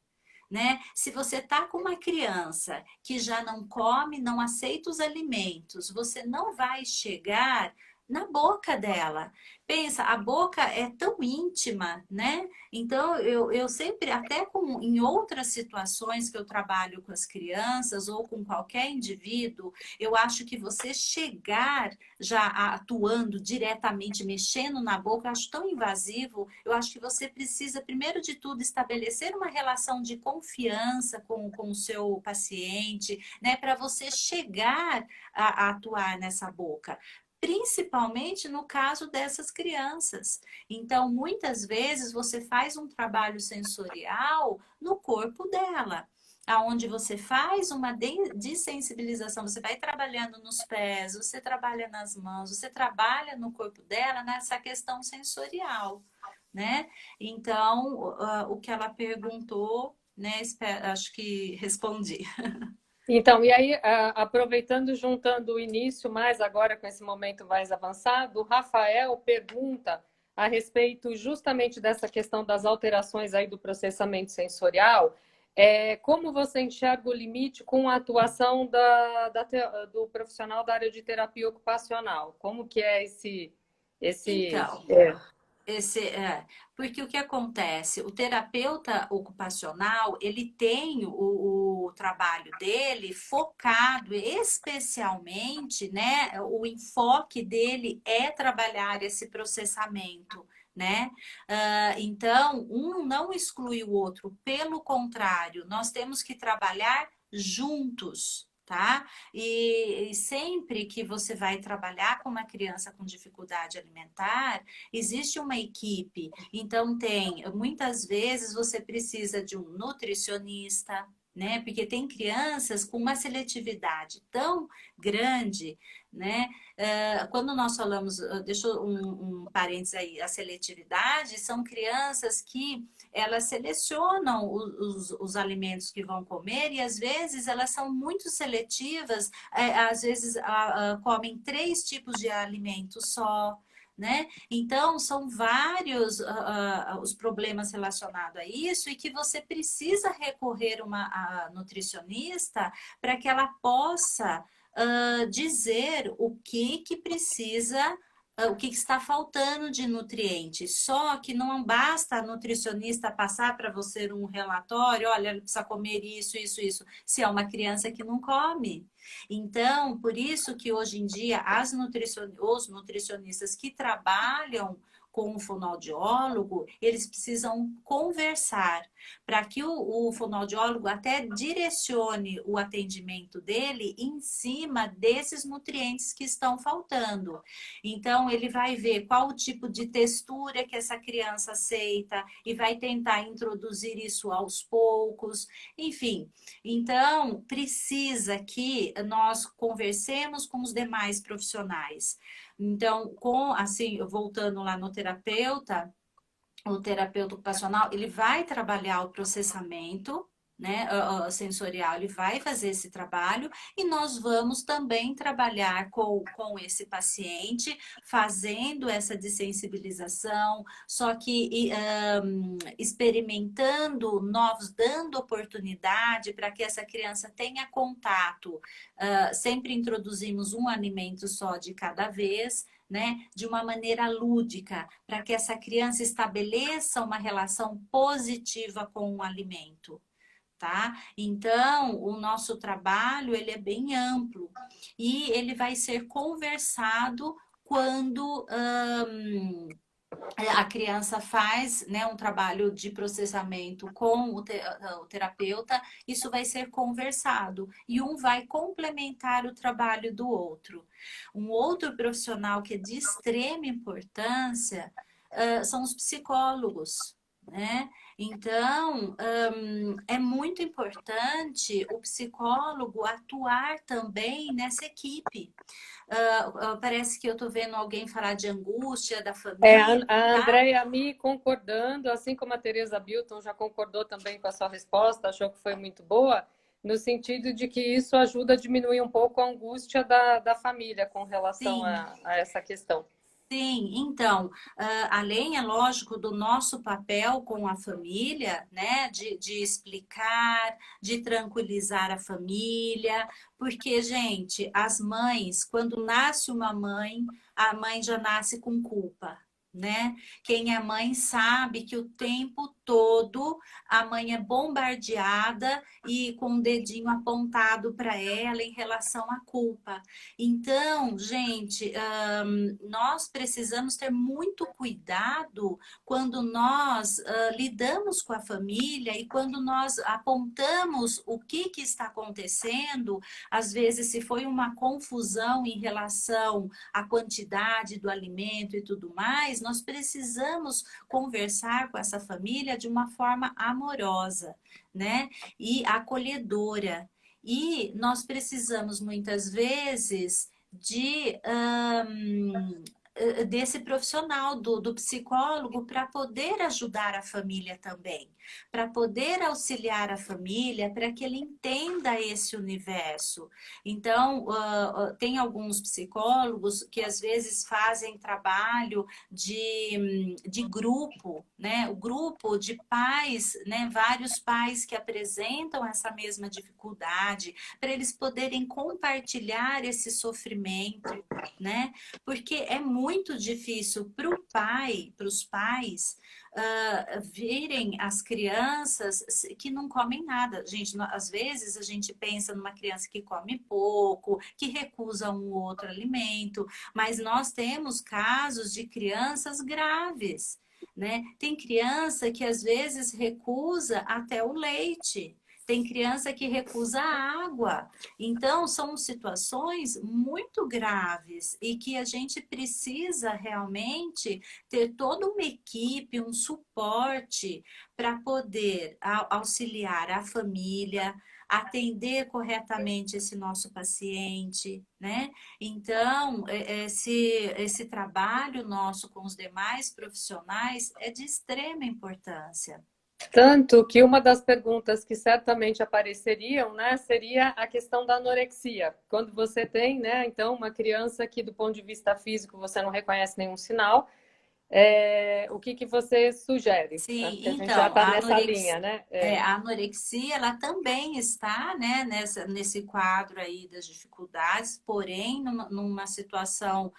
né? Se você tá com uma criança que já não come, não aceita os alimentos, você não vai chegar na boca dela. Pensa, a boca é tão íntima, né? Então, eu sempre, até em outras situações que eu trabalho com as crianças ou com qualquer indivíduo, eu acho que você chegar já atuando diretamente, mexendo na boca, eu acho tão invasivo. Eu acho que você precisa, primeiro de tudo, estabelecer uma relação de confiança com o seu paciente, né? Para você chegar a atuar nessa boca. Principalmente no caso dessas crianças. Então, muitas vezes você faz um trabalho sensorial no corpo dela, aonde você faz uma desensibilização, você vai trabalhando nos pés, você trabalha nas mãos, você trabalha no corpo dela nessa questão sensorial, né? Então, o que ela perguntou, né? Acho que respondi. Então, e aí, aproveitando, juntando o início mais agora com esse momento mais avançado, o Rafael pergunta a respeito justamente dessa questão das alterações aí do processamento sensorial. Como você enxerga o limite com a atuação do profissional da área de terapia ocupacional? Como que é esse... Então, porque o que acontece? O terapeuta ocupacional, ele tem o trabalho dele focado especialmente, né? O enfoque dele é trabalhar esse processamento, né? Então, um não exclui o outro, pelo contrário, nós temos que trabalhar juntos. Tá? E sempre que você vai trabalhar com uma criança com dificuldade alimentar, existe uma equipe, então muitas vezes você precisa de um nutricionista, né? Porque tem crianças com uma seletividade tão grande, né? Quando nós falamos, deixa um parênteses aí, a seletividade são crianças que elas selecionam os alimentos que vão comer e às vezes elas são muito seletivas, às vezes comem 3 tipos de alimento só, né? Então, são vários os problemas relacionados a isso e que você precisa recorrer a nutricionista para que ela possa dizer o que precisa, o que está faltando de nutrientes. Só que não basta a nutricionista passar para você um relatório, olha, ele precisa comer isso, isso, isso, se é uma criança que não come. Então, por isso que hoje em dia os nutricionistas que trabalham com o fonoaudiólogo, eles precisam conversar para que o fonoaudiólogo até direcione o atendimento dele em cima desses nutrientes que estão faltando. Então, ele vai ver qual o tipo de textura que essa criança aceita e vai tentar introduzir isso aos poucos, enfim. Então, precisa que nós conversemos com os demais profissionais. Então, assim, voltando lá no terapeuta, o terapeuta ocupacional, ele vai trabalhar o processamento, né, sensorial, ele vai fazer esse trabalho e nós vamos também trabalhar com esse paciente, fazendo essa desensibilização, só que experimentando novos, dando oportunidade para que essa criança tenha contato. Sempre introduzimos um alimento só de cada vez, né, de uma maneira lúdica, para que essa criança estabeleça uma relação positiva com o alimento. Tá? Então, o nosso trabalho ele é bem amplo e ele vai ser conversado quando a criança faz, né, um trabalho de processamento com o terapeuta, isso vai ser conversado e um vai complementar o trabalho do outro. Um outro profissional que é de extrema importância são os psicólogos, né? Então, é muito importante o psicólogo atuar também nessa equipe. Parece que eu estou vendo alguém falar de angústia da família, A tá? Andréia me concordando, assim como a Teresa Bilton já concordou também com a sua resposta, achou que foi muito boa, no sentido de que isso ajuda a diminuir um pouco a angústia da família com relação Sim. a essa questão. Sim, então, além, é lógico, do nosso papel com a família, né, de explicar, de tranquilizar a família, porque, gente, as mães, quando nasce uma mãe, a mãe já nasce com culpa, né? Quem é mãe sabe que o tempo todo a mãe é bombardeada e com o dedinho apontado para ela em relação à culpa. Então, gente, nós precisamos ter muito cuidado quando nós lidamos com a família e quando nós apontamos o que está acontecendo, às vezes se foi uma confusão em relação à quantidade do alimento e tudo mais, nós precisamos conversar com essa família de uma forma amorosa, né? E acolhedora. E nós precisamos muitas vezes desse profissional, do psicólogo, para poder ajudar a família também, para poder auxiliar a família, para que ele entenda esse universo. Então, tem alguns psicólogos que às vezes fazem trabalho de grupo, né? O grupo de pais, né? Vários pais que apresentam essa mesma dificuldade, para eles poderem compartilhar esse sofrimento, né? Porque é muito difícil para o pai, para os pais, verem as crianças que não comem nada. Gente, às vezes a gente pensa numa criança que come pouco, que recusa um ou outro alimento, mas nós temos casos de crianças graves, né? Tem criança que às vezes recusa até o leite. Tem criança que recusa a água. Então, são situações muito graves e que a gente precisa realmente ter toda uma equipe, um suporte para poder auxiliar a família, atender corretamente esse nosso paciente, né? Então, esse trabalho nosso com os demais profissionais é de extrema importância. Tanto que uma das perguntas que certamente apareceriam, né, seria a questão da anorexia. Quando você tem, né, então, uma criança que, do ponto de vista físico, você não reconhece nenhum sinal, o que você sugere? Sim, Porque a gente já então, está nessa linha, né? a anorexia, ela também está, né, nesse quadro aí das dificuldades, porém, numa situação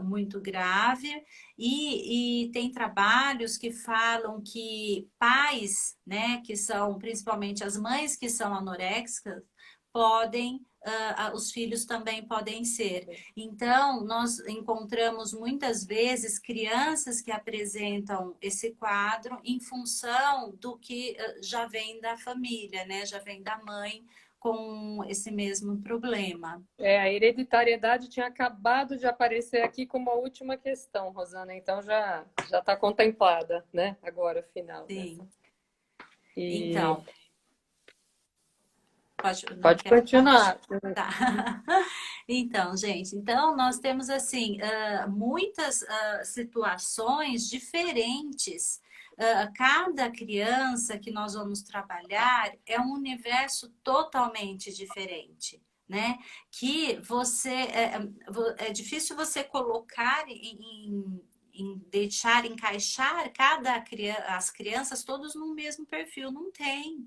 muito grave, e tem trabalhos que falam que pais, né, que são, principalmente as mães que são anoréxicas, podem, os filhos também podem ser. Então, nós encontramos muitas vezes crianças que apresentam esse quadro em função do que já vem da família, né? Já vem da mãe com esse mesmo problema. A hereditariedade tinha acabado de aparecer aqui como a última questão, Rosana, então já está contemplada, né? Agora, final dessa. Sim. E Então, pode, não pode quer, pode. continuar. Tá. Então, gente, então nós temos assim muitas situações diferentes. Cada criança que nós vamos trabalhar é um universo totalmente diferente, né? Que você é difícil você colocar em deixar encaixar as crianças todos no mesmo perfil, não tem,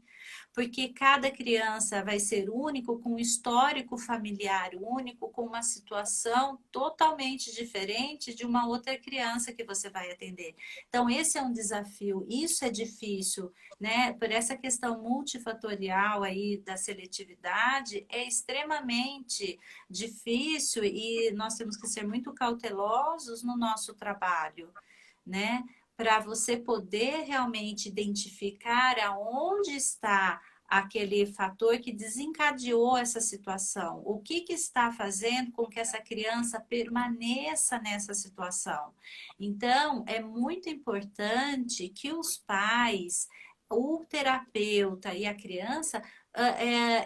porque cada criança vai ser único, com um histórico familiar único, com uma situação totalmente diferente de uma outra criança que você vai atender. Então, esse é um desafio, isso é difícil, né? Por essa questão multifatorial aí da seletividade, é extremamente difícil e nós temos que ser muito cautelosos no nosso trabalho, né? Para você poder realmente identificar aonde está aquele fator que desencadeou essa situação. O que está fazendo com que essa criança permaneça nessa situação? Então, é muito importante que os pais, o terapeuta e a criança,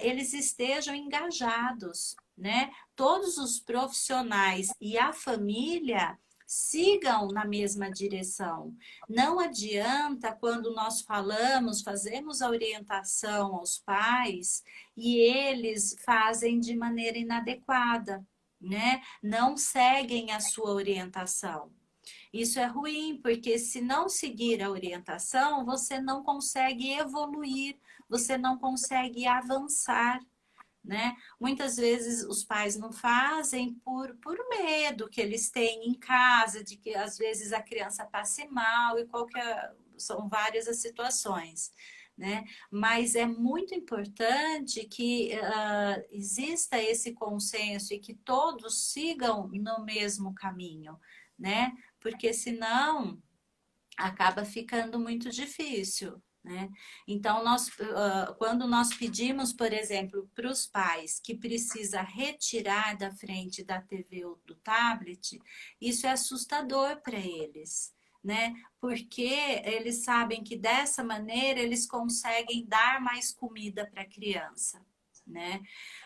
eles estejam engajados, né? Todos os profissionais e a família sigam na mesma direção. Não adianta quando nós falamos, fazemos a orientação aos pais e eles fazem de maneira inadequada, né, não seguem a sua orientação. Isso é ruim, porque se não seguir a orientação, você não consegue evoluir, você não consegue avançar, né? Muitas vezes os pais não fazem por medo que eles têm em casa, de que às vezes a criança passe mal e qualquer, são várias as situações, né? Mas é muito importante que exista esse consenso e que todos sigam no mesmo caminho, né? Porque senão acaba ficando muito difícil, né? Então, quando nós pedimos, por exemplo, para os pais que precisa retirar da frente da TV ou do tablet, isso é assustador para eles, né? Porque eles sabem que dessa maneira eles conseguem dar mais comida para a criança, né?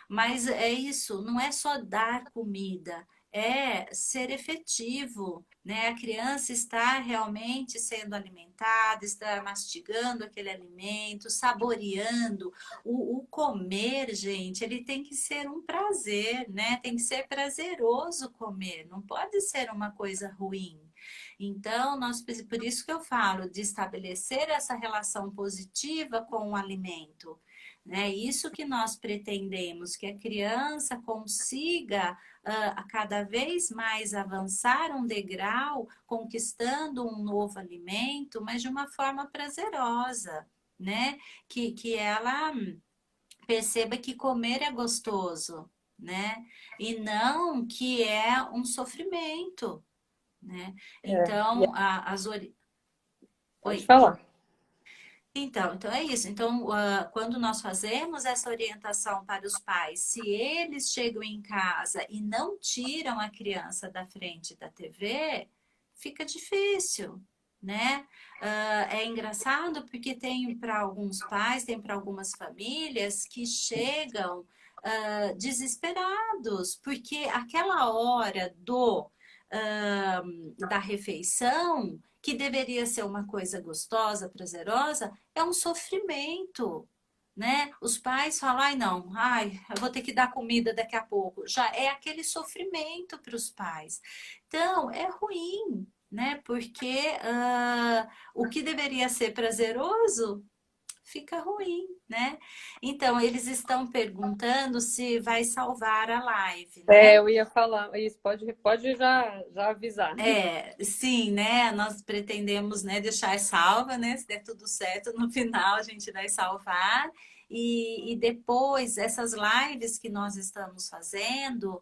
Mas é isso, não é só dar comida, é ser efetivo, né? A criança está realmente sendo alimentada, está mastigando aquele alimento, saboreando. O comer, gente, ele tem que ser um prazer, né? Tem que ser prazeroso comer, não pode ser uma coisa ruim. Então, por isso que eu falo de estabelecer essa relação positiva com o alimento. É isso que nós pretendemos, que a criança consiga a cada vez mais avançar um degrau, conquistando um novo alimento, mas de uma forma prazerosa, né? Que ela perceba que comer é gostoso, né? E não que é um sofrimento, né? É, e Então, pode Oi. falar. Então é isso. Então, quando nós fazemos essa orientação para os pais, se eles chegam em casa e não tiram a criança da frente da TV, fica difícil, né? É engraçado porque tem para alguns pais, tem para algumas famílias que chegam desesperados, porque aquela hora da refeição que deveria ser uma coisa gostosa, prazerosa, é um sofrimento, né? Os pais falam, ai não, ai, eu vou ter que dar comida daqui a pouco. Já é aquele sofrimento para os pais. Então, é ruim, né? Porque o que deveria ser prazeroso fica ruim, né? Então, eles estão perguntando se vai salvar a live, É, né? eu ia falar isso, pode já avisar. Sim, né? Nós pretendemos, né, deixar salva, né? Se der tudo certo, no final a gente vai salvar. E depois, essas lives que nós estamos fazendo,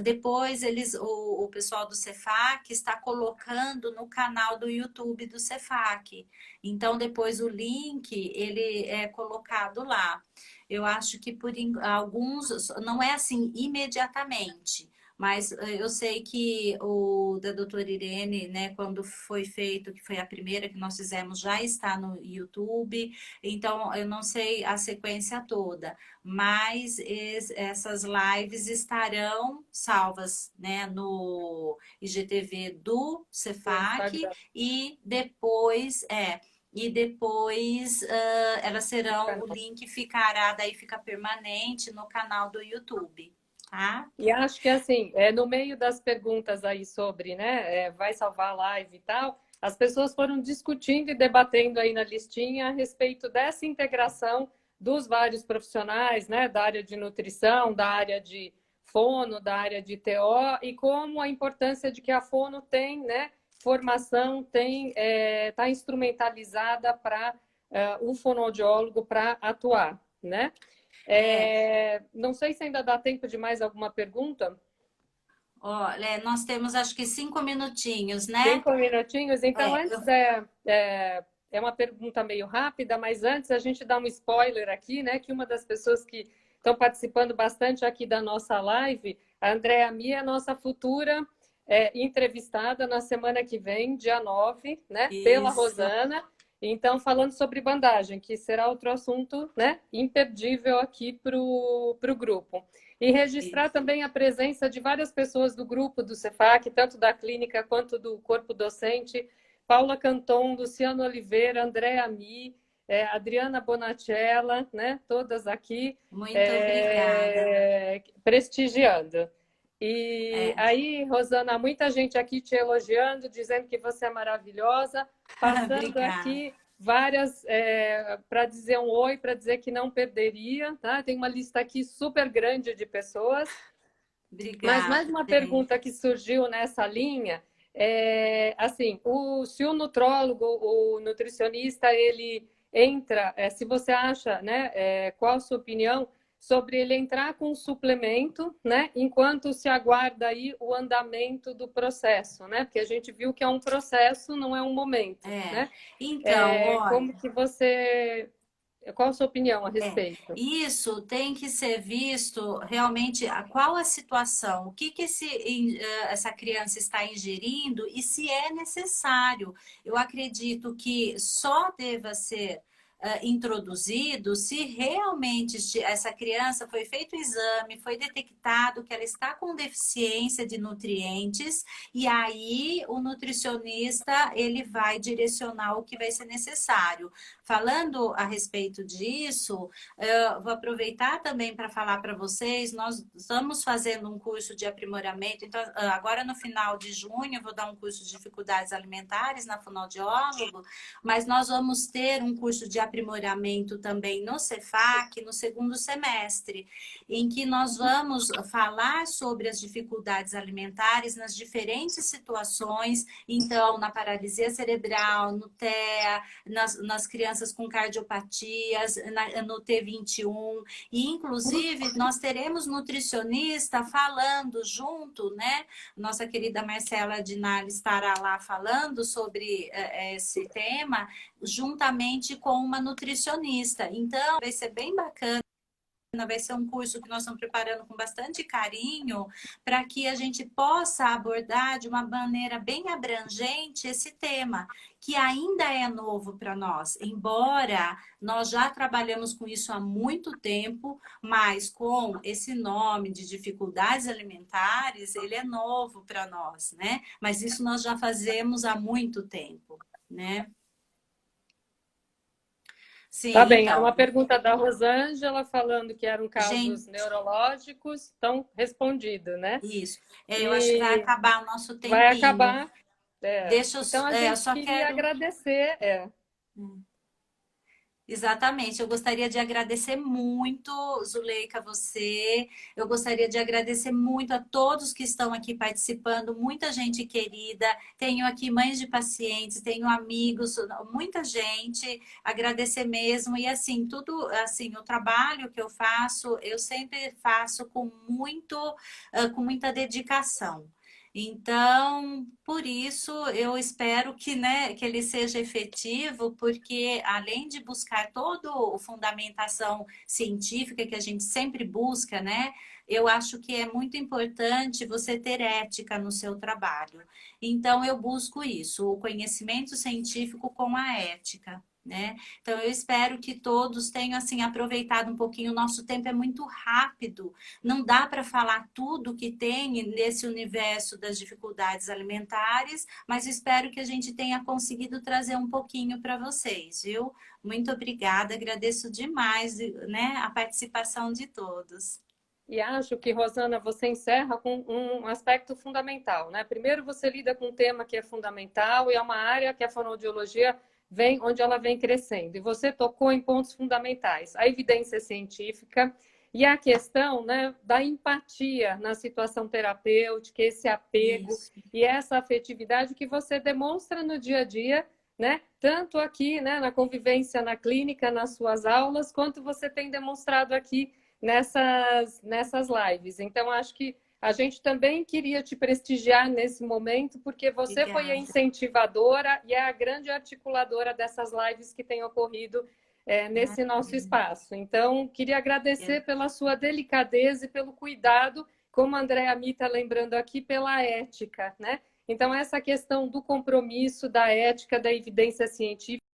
depois o pessoal do Cefac está colocando no canal do YouTube do Cefac. Então, depois o link, ele é colocado lá. Eu acho que alguns, não é assim imediatamente, mas eu sei que o da doutora Irene, né, quando foi feito, que foi a primeira que nós fizemos, já está no YouTube. Então, eu não sei a sequência toda, mas essas lives estarão salvas, né, no IGTV do No Cefac Instagram. e depois elas serão, o link ficará, daí fica permanente no canal do YouTube, tá? E acho que assim, no meio das perguntas aí sobre, né, vai salvar a live e tal, as pessoas foram discutindo e debatendo aí na listinha a respeito dessa integração dos vários profissionais, né, da área de nutrição, da área de fono, da área de TO, e como a importância de que a fono tem, né, formação, tem, tá instrumentalizada para o fonoaudiólogo para atuar, né? É, Não sei se ainda dá tempo de mais alguma pergunta. olha, nós temos acho que 5 minutinhos, né? 5 minutinhos. Então, É, antes é uma pergunta meio rápida, mas antes a gente dá um spoiler aqui, né? Que uma das pessoas que estão participando bastante aqui da nossa live, a Andréa Mia, é a nossa futura entrevistada na semana que vem, dia 9, né? Pela isso, Rosana. Então, falando sobre bandagem, que será outro assunto, né, imperdível aqui para o grupo. E registrar isso. também a presença de várias pessoas do grupo do Cefac, tanto da clínica quanto do corpo docente, Paula Canton, Luciano Oliveira, Andréa Mi, Adriana Bonatella, né, todas aqui Muito obrigada. prestigiando. E É. aí, Rosana, muita gente aqui te elogiando, dizendo que você é maravilhosa, passando Obrigada. aqui várias para dizer um oi, para dizer que não perderia, tá? Tem uma lista aqui super grande de pessoas. Mas mais Obrigada, uma bem. pergunta que surgiu nessa linha é assim, se o nutrólogo, o nutricionista, ele entra, se você acha, né, qual a sua opinião sobre ele entrar com um suplemento, né, enquanto se aguarda aí o andamento do processo, né? Porque a gente viu que é um processo, não é um momento, É. né? Então, Como olha, que você, qual a sua opinião a é, respeito? isso tem que ser visto realmente qual a situação, o que que essa criança está ingerindo e se é necessário. Eu acredito que só deva ser introduzido se realmente essa criança foi feito o exame, foi detectado que ela está com deficiência de nutrientes e aí o nutricionista ele vai direcionar o que vai ser necessário. Falando a respeito disso, eu vou aproveitar também para falar para vocês, nós estamos fazendo um curso de aprimoramento, então agora no final de junho eu vou dar um curso de dificuldades alimentares na fonoaudiólogo, mas nós vamos ter um curso de aprimoramento também no Cefac, no segundo semestre, em que nós vamos falar sobre as dificuldades alimentares nas diferentes situações, então na paralisia cerebral, no TEA, nas crianças com cardiopatias, no T21, e inclusive nós teremos nutricionista falando junto, né? Nossa querida Marcela Dinali estará lá falando sobre esse tema, juntamente com uma nutricionista. Então, vai ser bem bacana. Vai ser um curso que nós estamos preparando com bastante carinho para que a gente possa abordar de uma maneira bem abrangente esse tema, que ainda é novo para nós, embora nós já trabalhamos com isso há muito tempo, mas com esse nome de dificuldades alimentares, ele é novo para nós, né? Mas isso nós já fazemos há muito tempo, né? Tá Sim, bem, era então, uma pergunta da Rosângela falando que eram casos gente, neurológicos, estão respondido, né? isso. Eu acho que vai E acabar o nosso vai tempinho. acabar. É. Deixa Então a eu gente só queria quero. agradecer. Exatamente, eu gostaria de agradecer muito, Zuleika, você. Eu gostaria de agradecer muito a todos que estão aqui participando, muita gente querida. Tenho aqui mães de pacientes, tenho amigos, muita gente. Agradecer mesmo. E assim, tudo, assim, o trabalho que eu faço, eu sempre faço com muita dedicação. Então, por isso, eu espero que, né, que ele seja efetivo, porque além de buscar toda a fundamentação científica que a gente sempre busca, né, eu acho que é muito importante você ter ética no seu trabalho. Então, eu busco isso, o conhecimento científico com a ética. Né? Então, eu espero que todos tenham assim aproveitado um pouquinho. O nosso tempo é muito rápido, não dá para falar tudo que tem nesse universo das dificuldades alimentares, mas espero que a gente tenha conseguido trazer um pouquinho para vocês, viu? Muito obrigada, agradeço demais, né, a participação de todos. E acho que, Rosana, você encerra com um aspecto fundamental, né? Primeiro, você lida com um tema que é fundamental e é uma área que a fonoaudiologia vem, onde ela vem crescendo. E você tocou em pontos fundamentais, a evidência científica e a questão, né, da empatia na situação terapêutica, esse apego Isso. e essa afetividade que você demonstra no dia a dia, né? Tanto aqui, né, na convivência na clínica, nas suas aulas, quanto você tem demonstrado aqui nessas lives. Então, acho que a gente também queria te prestigiar nesse momento, porque você foi a Obrigada. incentivadora e é a grande articuladora dessas lives que têm ocorrido nesse nosso Maravilha. espaço. Então, queria agradecer pela sua delicadeza e pelo cuidado, como a Andréa Mi está lembrando aqui, pela ética, né? Então, essa questão do compromisso, da ética, da evidência científica,